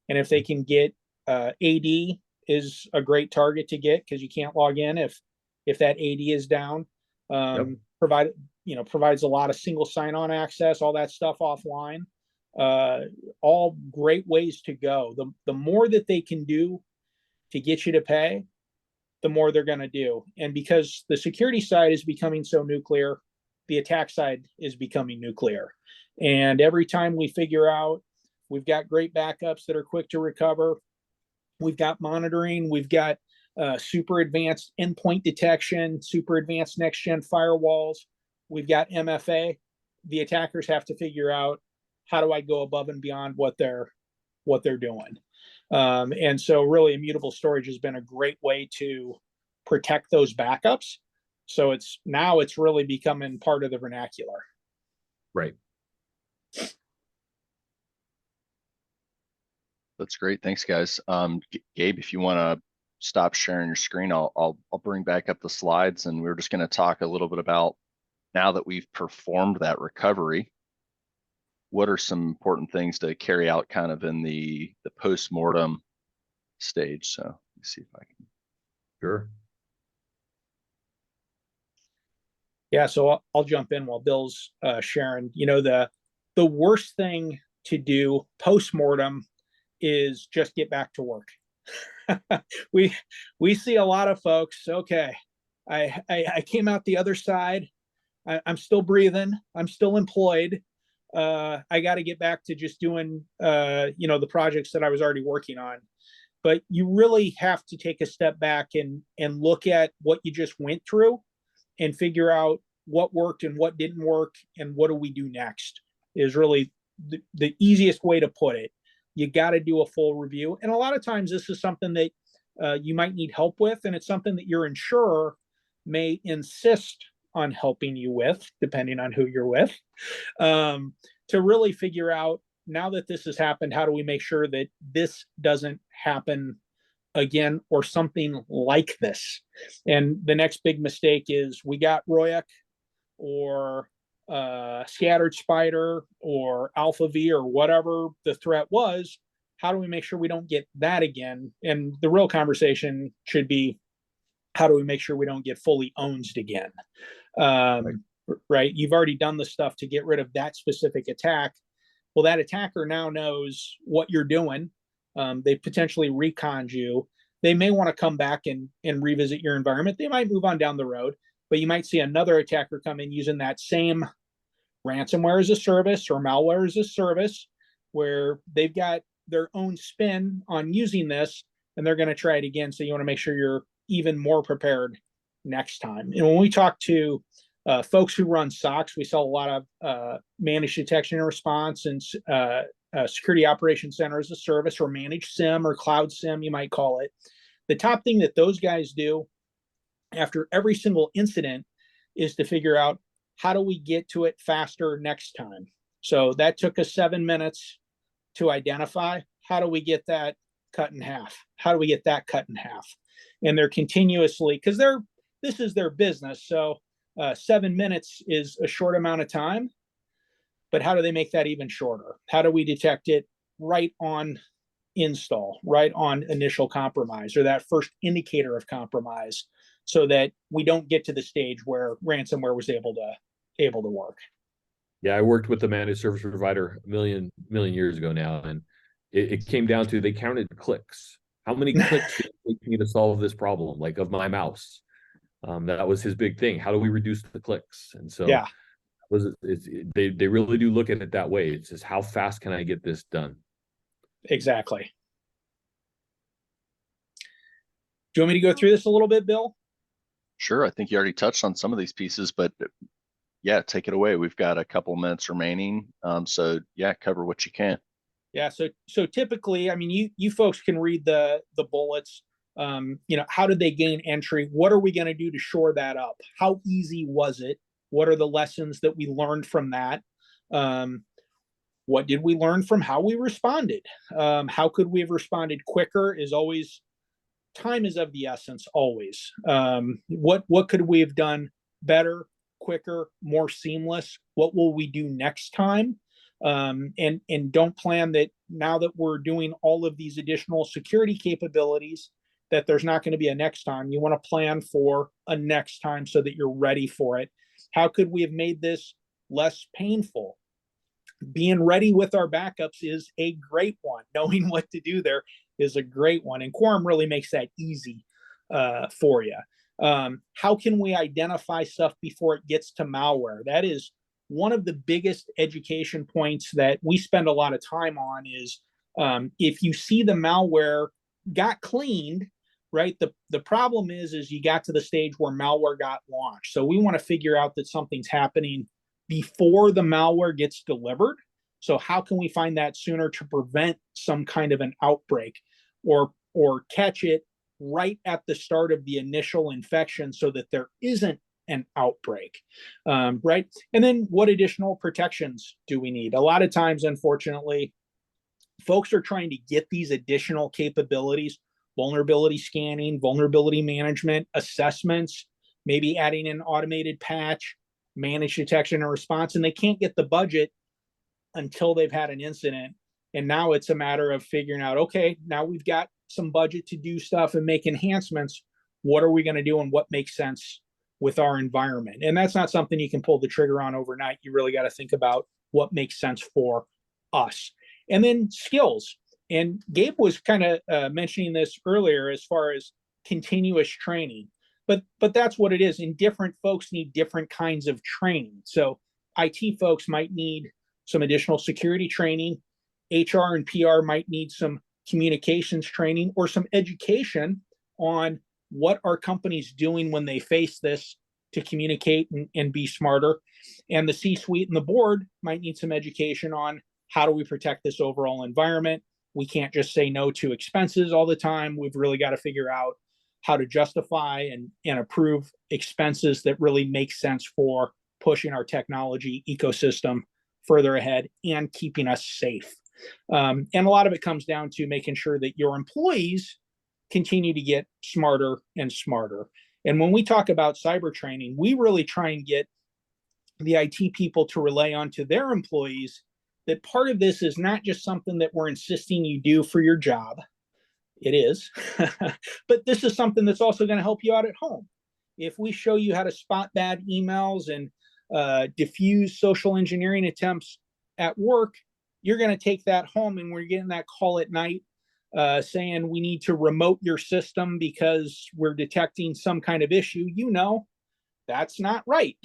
and if they can get AD is a great target to get because you can't log in if that AD is down. provides a lot of single sign-on access, all that stuff offline. All great ways to go. The more that they can do to get you to pay, the more they're going to do. And because the security side is becoming so nuclear, the attack side is becoming nuclear. And every time we figure out, we've got great backups that are quick to recover. We've got monitoring. We've got super advanced endpoint detection, super advanced next-gen firewalls. We've got MFA. The attackers have to figure out, how do I go above and beyond what they're doing? And so really immutable storage has been a great way to protect those backups. So it's really becoming part of the vernacular. Right. That's great. Thanks, guys. Gabe, if you want to stop sharing your screen, I'll bring back up the slides, and we're just going to talk a little bit about, now that we've performed that recovery, what are some important things to carry out kind of in the post-mortem stage. So let me see if I can. Sure. Yeah, so I'll jump in while Bill's sharing. The worst thing to do post-mortem is just get back to work. we see a lot of folks, okay, I came out the other side, I'm still breathing, I'm still employed, I got to get back to just doing the projects that I was already working on. But you really have to take a step back and look at what you just went through and figure out what worked and what didn't work and what do we do next, is really the easiest way to put it. You got to do a full review. And a lot of times this is something that you might need help with, and it's something that your insurer may insist on helping you with, depending on who you're with, to really figure out, now that this has happened, how do we make sure that this doesn't happen again, or something like this? And the next big mistake is, we got Royak or Scattered Spider or Alpha V or whatever the threat was. How do we make sure we don't get that again? And the real conversation should be, how do we make sure we don't get fully owned again? Right? You've already done the stuff to get rid of that specific attack. Well, that attacker now knows what you're doing. They potentially reconned you. They may want to come back and revisit your environment. They might move on down the road, but you might see another attacker come in using that same ransomware as a service or malware as a service, where they've got their own spin on using this, and they're going to try it again. So you want to make sure you're even more prepared next time. And when we talk to folks who run SOCs, we sell a lot of managed detection and response and security operations center as a service, or managed SIM or cloud SIM, you might call it. The top thing that those guys do after every single incident is to figure out, how do we get to it faster next time? So that took us 7 minutes to identify. How do we get that cut in half? How do we get that cut in half? And they're continuously, because this is their business. So 7 minutes is a short amount of time, but how do they make that even shorter? How do we detect it right on install, right on initial compromise, or that first indicator of compromise, so that we don't get to the stage where ransomware was able to work? Yeah, I worked with a managed service provider a million years ago now, and it came down to, they counted clicks. How many clicks did it take me to solve this problem, like of my mouse? That was his big thing. How do we reduce the clicks? And so yeah, they really do look at it that way. It's just, how fast can I get this done? exactly. Do you want me to go through this a little bit, Bill? Sure. I think you already touched on some of these pieces, but yeah, take it away. We've got a couple minutes remaining. So yeah, cover what you can. Yeah. So typically, I mean, you folks can read the bullets. How did they gain entry? What are we going to do to shore that up? How easy was it? What are the lessons that we learned from that? What did we learn from how we responded? How could we have responded quicker? Is always, time is of the essence, always. What could we have done better, quicker, more seamless? What will we do next time? And don't plan that, now that we're doing all of these additional security capabilities, that there's not going to be a next time. You want to plan for a next time so that you're ready for it. How could we have made this less painful? Being ready with our backups is a great one. Knowing what to do there is a great one. And Quorum really makes that easy for you. How can we identify stuff before it gets to malware? That is one of the biggest education points that we spend a lot of time on is if you see the malware got cleaned, right? The problem is you got to the stage where malware got launched. So we want to figure out that something's happening before the malware gets delivered. So how can we find that sooner to prevent some kind of an outbreak or catch it right at the start of the initial infection so that there isn't an outbreak, right? And then what additional protections do we need? A lot of times, unfortunately, folks are trying to get these additional capabilities, vulnerability scanning, vulnerability management, assessments, maybe adding an automated patch, managed detection and response, and they can't get the budget until they've had an incident. And now it's a matter of figuring out, okay, now we've got some budget to do stuff and make enhancements. What are we going to do and what makes sense with our environment? And that's not something you can pull the trigger on overnight. You really got to think about what makes sense for us. And then skills. And Gabe was kind of mentioning this earlier as far as continuous training. But that's what it is. And different folks need different kinds of training. So IT folks might need some additional security training. HR and PR might need some communications training or some education on what are companies doing when they face this to communicate and be smarter. And the C-suite and the board might need some education on how do we protect this overall environment. We can't just say no to expenses all the time. We've really got to figure out how to justify and approve expenses that really make sense for pushing our technology ecosystem further ahead and keeping us safe. And a lot of it comes down to making sure that your employees continue to get smarter and smarter. And when we talk about cyber training, we really try and get the IT people to relay onto their employees that part of this is not just something that we're insisting you do for your job. It is, but this is something that's also going to help you out at home. If we show you how to spot bad emails and diffuse social engineering attempts at work, you're going to take that home and we're getting that call at night saying we need to remote your system because we're detecting some kind of issue. You know, that's not right.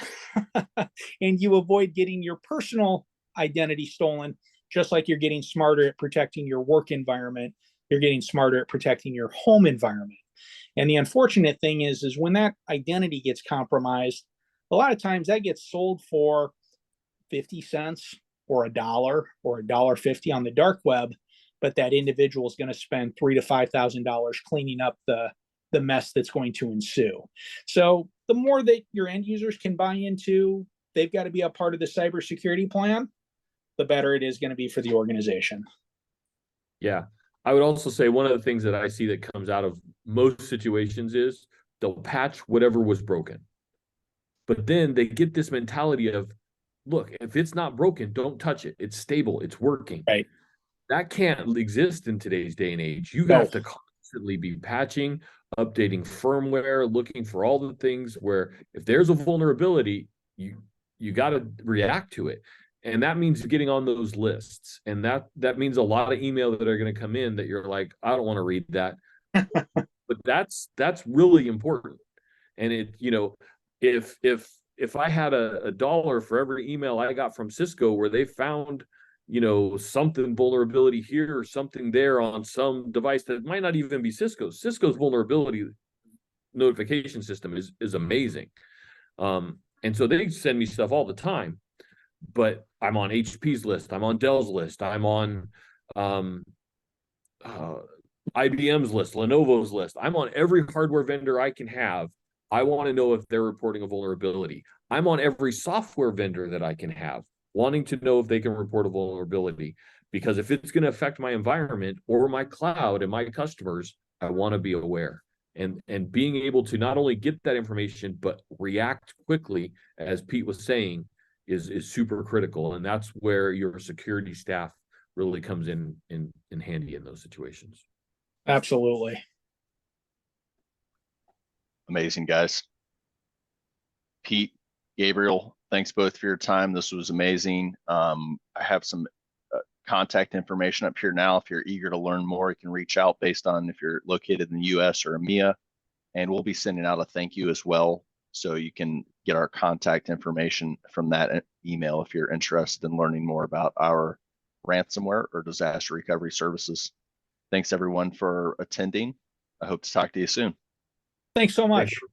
And you avoid getting your personal identity stolen, just like you're getting smarter at protecting your work environment. You're getting smarter at protecting your home environment. And the unfortunate thing is when that identity gets compromised, a lot of times that gets sold for 50 cents or $1 or $1.50 on the dark web, but that individual is going to spend $3,000 to $5,000 cleaning up the mess that's going to ensue. So the more that your end users can buy into, they've got to be a part of the cybersecurity plan, the better it is going to be for the organization. Yeah. I would also say one of the things that I see that comes out of most situations is they'll patch whatever was broken. But then they get this mentality of, look, if it's not broken, don't touch it. It's stable. It's working. Right. That can't exist in today's day and age. You No. have to constantly be patching, updating firmware, looking for all the things where if there's a vulnerability, you got to react to it. And that means getting on those lists. And that means a lot of email that are going to come in that you're like, I don't want to read that. But that's really important. And it, you know, if I had a dollar for every email I got from Cisco where they found, you know, something vulnerability here or something there on some device that might not even be Cisco's vulnerability notification system is amazing. And so they send me stuff all the time. But I'm on HP's list. I'm on Dell's list. I'm on IBM's list, Lenovo's list. I'm on every hardware vendor I can have. I want to know if they're reporting a vulnerability. I'm on every software vendor that I can have, wanting to know if they can report a vulnerability. Because if it's going to affect my environment or my cloud and my customers, I want to be aware. And being able to not only get that information, but react quickly, as Pete was saying, is super critical. And that's where your security staff really comes in handy in those situations. Absolutely. Amazing, guys. Pete, Gabriel, thanks both for your time. This was amazing. I have some contact information up here now. If you're eager to learn more, you can reach out based on if you're located in the US or EMEA, and we'll be sending out a thank you as well. So you can get our contact information from that email if you're interested in learning more about our ransomware or disaster recovery services. Thanks everyone for attending. I hope to talk to you soon. Thanks so much. Thanks.